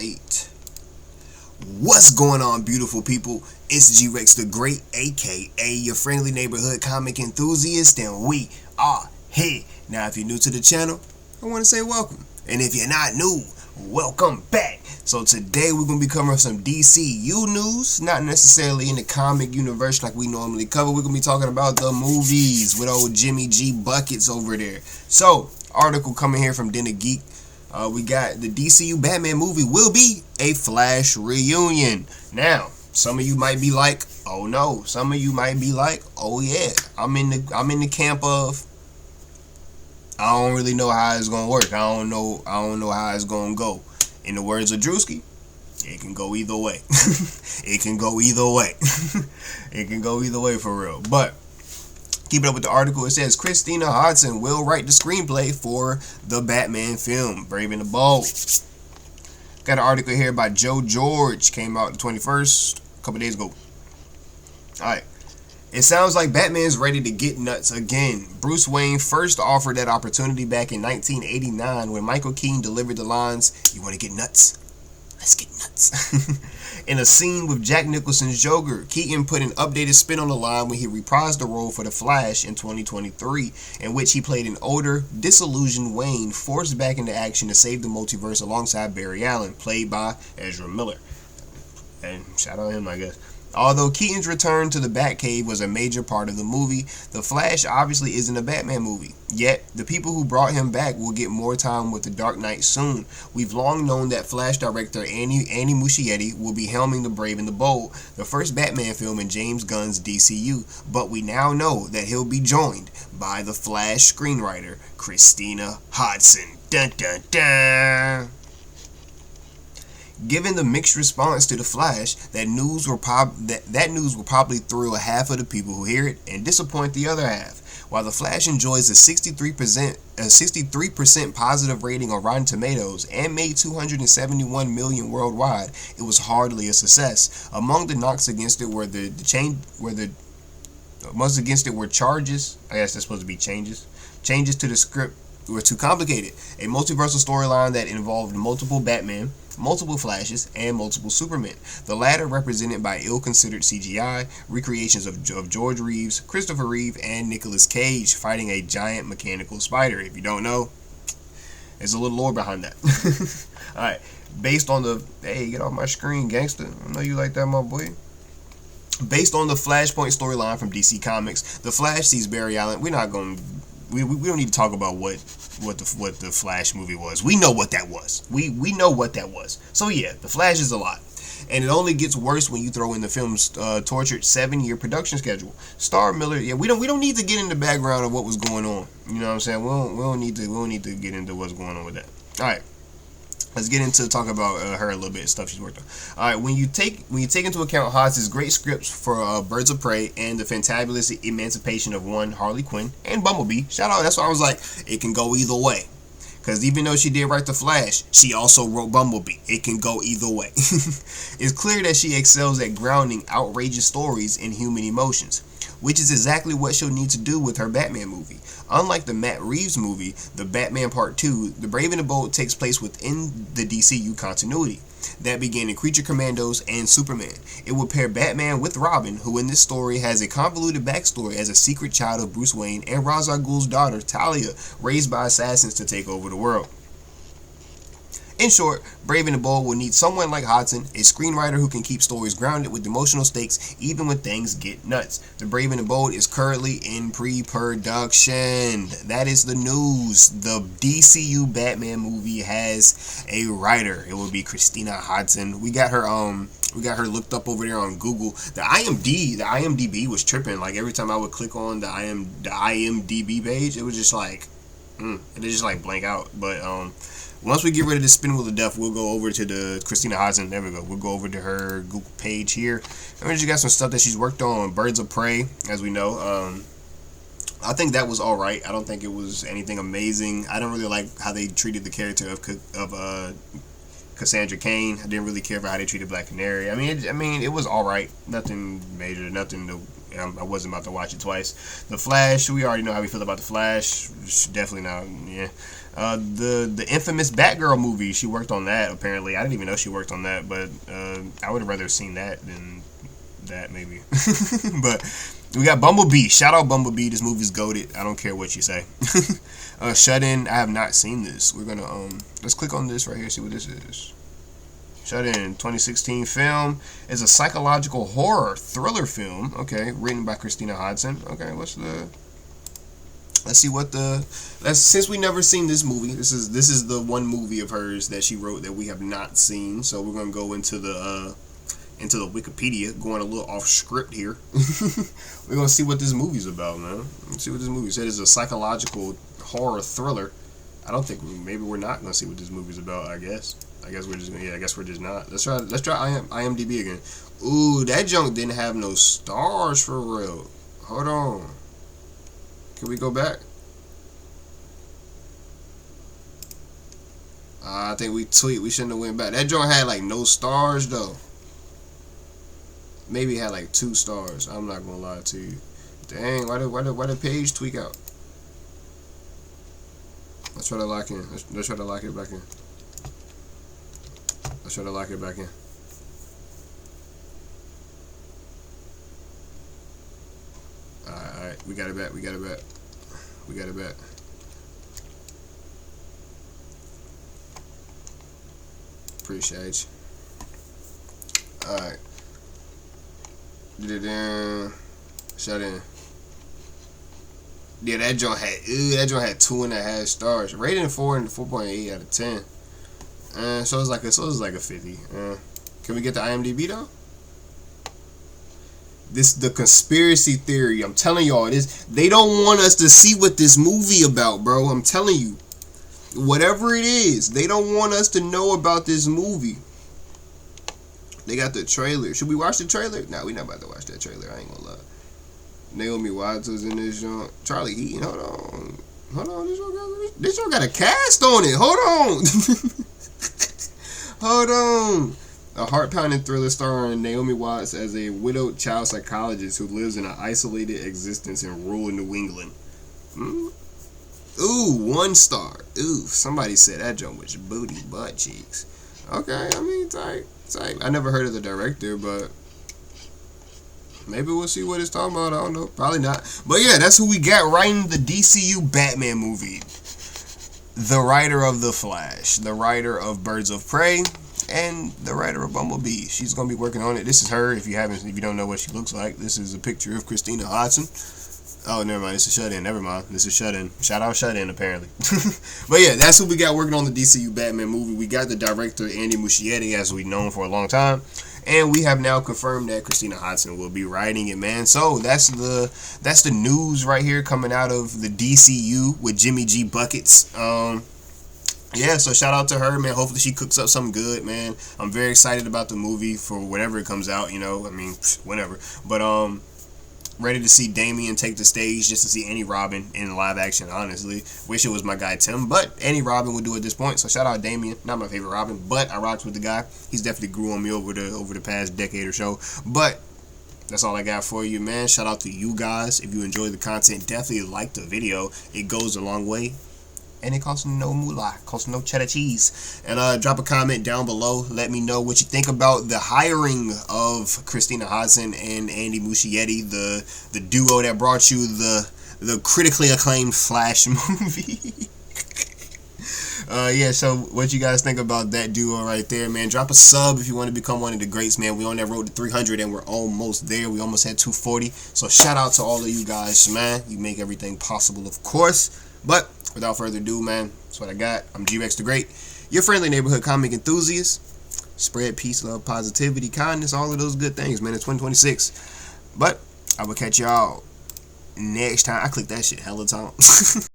Alright. What's going on, beautiful people? It's RexTheGreat, aka your friendly neighborhood comic enthusiast, and we are here. Now, if you're new to the channel, I want to say welcome. And if you're not new, welcome back. So today we're going to be covering some DCU news, not necessarily in the comic universe like we normally cover. We're going to be talking about the movies with old Jimmy G Buckets over there. So, article coming here from Dinner Geek. We got the DCU Batman movie will be a Flash reunion. Now, some of you might be like, "Oh no." Some of you might be like, "Oh yeah." I'm in the camp of I don't really know how it's gonna work. I don't know how it's gonna go. In the words of Drewski, it can go either way. It can go either way. It can go either way for real. But keep it up with the article. It says Christina Hodson will write the screenplay for the Batman film, Brave and the Bold. Got an article here by Joe George. Came out the 21st, a couple days ago. Alright. It sounds like Batman's ready to get nuts again. Bruce Wayne first offered that opportunity back in 1989 when Michael Keaton delivered the lines, "You want to get nuts? Let's get nuts." In a scene with Jack Nicholson's Joker, Keaton put an updated spin on the line when he reprised the role for The Flash in 2023, in which he played an older, disillusioned Wayne forced back into action to save the multiverse alongside Barry Allen, played by Ezra Miller. And shout out him, I guess. Although Keaton's return to the Batcave was a major part of the movie, The Flash obviously isn't a Batman movie. Yet, the people who brought him back will get more time with The Dark Knight soon. We've long known that Flash director Andy Muschietti will be helming The Brave and the Bold, the first Batman film in James Gunn's DCU, but we now know that he'll be joined by the Flash screenwriter Christina Hodson. Dun dun dun! Given the mixed response to The Flash, that news will probably thrill half of the people who hear it and disappoint the other half. While The Flash enjoys a 63% positive rating on Rotten Tomatoes and made $271 million worldwide, it was hardly a success. Among the knocks against it were charges. I guess that's supposed to be changes. Changes to the script were too complicated. A multiversal storyline that involved multiple Batman, multiple Flashes, and multiple Supermen. The latter represented by ill-considered CGI, recreations of George Reeves, Christopher Reeve, and Nicolas Cage fighting a giant mechanical spider. If you don't know, there's a little lore behind that. Alright, based on the... Hey, get off my screen, gangster. I know you like that, my boy. Based on the Flashpoint storyline from DC Comics, The Flash sees Barry Allen. We don't need to talk about what the Flash movie was. We know what that was. We know what that was. So yeah, The Flash is a lot. And it only gets worse when you throw in the film's tortured 7-year production schedule. Star Miller, yeah, we don't need to get into the background of what was going on. You know what I'm saying? We don't need to get into what's going on with that. Alright. Let's get into talk about her a little bit, stuff she's worked on. All right, when you take into account Hodgson's great scripts for Birds of Prey and the fantabulous emancipation of one Harley Quinn and Bumblebee, shout out. That's why I was like, it can go either way. Because even though she did write The Flash, she also wrote Bumblebee. It can go either way. It's clear that she excels at grounding outrageous stories in human emotions, which is exactly what she'll need to do with her Batman movie. Unlike the Matt Reeves movie, The Batman Part 2, The Brave and the Bold takes place within the DCU continuity that began in Creature Commandos and Superman. It will pair Batman with Robin, who in this story has a convoluted backstory as a secret child of Bruce Wayne and Ra's al Ghul's daughter, Talia, raised by assassins to take over the world. In short, Brave and the Bold will need someone like Hodson, a screenwriter who can keep stories grounded with emotional stakes even when things get nuts. The Brave and the Bold is currently in pre-production. That is the news. The DCU Batman movie has a writer. It will be Christina Hodson. We got her looked up over there on Google. The IMDb was tripping. Like every time I would click on the IMDb page, it was just like it just like blank out. But once we get rid of the spin wheel of death, we'll go over to the Christina Hodson. There we go. We'll go over to her Google page here. And we just got some stuff that she's worked on. Birds of Prey, as we know. I think that was alright. I don't think it was anything amazing. I don't really like how they treated the character of Cassandra Cain. I didn't really care for how they treated Black Canary. I mean, it was alright. Nothing major. Nothing to... I wasn't about to watch it twice. The Flash, we already know how we feel about The Flash. Definitely not. Yeah. The infamous Batgirl movie, she worked on that. Apparently, I didn't even know she worked on that, but I would have rather seen that than that maybe. But we got Bumblebee. Shout out Bumblebee. This movie's goated. I don't care what you say. Shut In. I have not seen this. We're gonna let's click on this right here. See what this is. Shut In, 2016 film. Is a psychological horror thriller film. Okay, written by Christina Hodson. Okay, let's see what since we never seen this movie. This is the one movie of hers that she wrote that we have not seen. So we're gonna go into the Wikipedia, going a little off script here. We're gonna see what this movie's about, man. Let's see what this movie said. It's a psychological horror thriller. I don't think maybe we're not gonna see what this movie's about. I guess we're just gonna. Yeah, I guess we're just not. Let's try IMDb again. Ooh, that junk didn't have no stars for real. Hold on. Can we go back? I think we tweet. We shouldn't have went back. That joint had like no stars though. Maybe it had like 2 stars. I'm not gonna lie to you. Dang, why did page tweak out? Let's try to lock in. Let's try to lock it back in. Let's try to lock it back in. Alright, we got it back. We got it back. We got it back. Appreciate you. Alright. Did it in. Shut In. Yeah, that joint had 2.5 stars. Rating 4.8 out of 10. So it's like a 50. Can we get the IMDb though? This the conspiracy theory. I'm telling y'all this. They don't want us to see what this movie about, bro. I'm telling you. Whatever it is, they don't want us to know about this movie. They got the trailer. Should we watch the trailer? Nah, we not about to watch that trailer. I ain't gonna lie. Naomi Watts was in this joint. Charlie Heaton. Hold on. This joint got a cast on it. Hold on. Hold on. A heart-pounding thriller starring Naomi Watts as a widowed child psychologist who lives in an isolated existence in rural New England. Ooh, 1 star. Ooh, somebody said that joint was booty butt cheeks. Okay, I mean, type. I never heard of the director, but maybe we'll see what it's talking about. I don't know. Probably not. But yeah, that's who we got writing the DCU Batman movie. The writer of The Flash, the writer of Birds of Prey, and the writer of Bumblebee. She's gonna be working on it. This is her. If you don't know what she looks like, this is a picture of Christina Hodson. Oh, never mind. This is Shut In. Never mind. This is Shut In. Shout out Shut In, apparently. But yeah, that's who we got working on the DCU Batman movie. We got the director, Andy Muschietti, as we've known for a long time. And we have now confirmed that Christina Hodson will be writing it, man. So that's the news right here coming out of the DCU with Jimmy G Buckets. Yeah, so shout out to her, man. Hopefully she cooks up something good, man. I'm very excited about the movie for whenever it comes out, you know. I mean, whenever. But ready to see Damian take the stage just to see Annie Robin in live action, honestly. Wish it was my guy Tim, but Annie Robin would do at this point. So shout out Damian. Not my favorite Robin, but I rocked with the guy. He's definitely grew on me over the past decade or so. But that's all I got for you, man. Shout out to you guys. If you enjoy the content, definitely like the video. It goes a long way. And it costs no moolah, costs no cheddar cheese. And drop a comment down below. Let me know what you think about the hiring of Christina Hodson and Andy Muschietti, the duo that brought you the critically acclaimed Flash movie. Yeah, so what you guys think about that duo right there, man? Drop a sub if you want to become one of the greats, man. We on that road to 300 and we're almost there. We almost had 240. So shout out to all of you guys, man. You make everything possible, of course. But without further ado, man, that's what I got. I'm RexTheGreat, your friendly neighborhood comic enthusiast. Spread peace, love, positivity, kindness, all of those good things, man. It's 2026. But I will catch y'all next time. I clicked that shit hella time.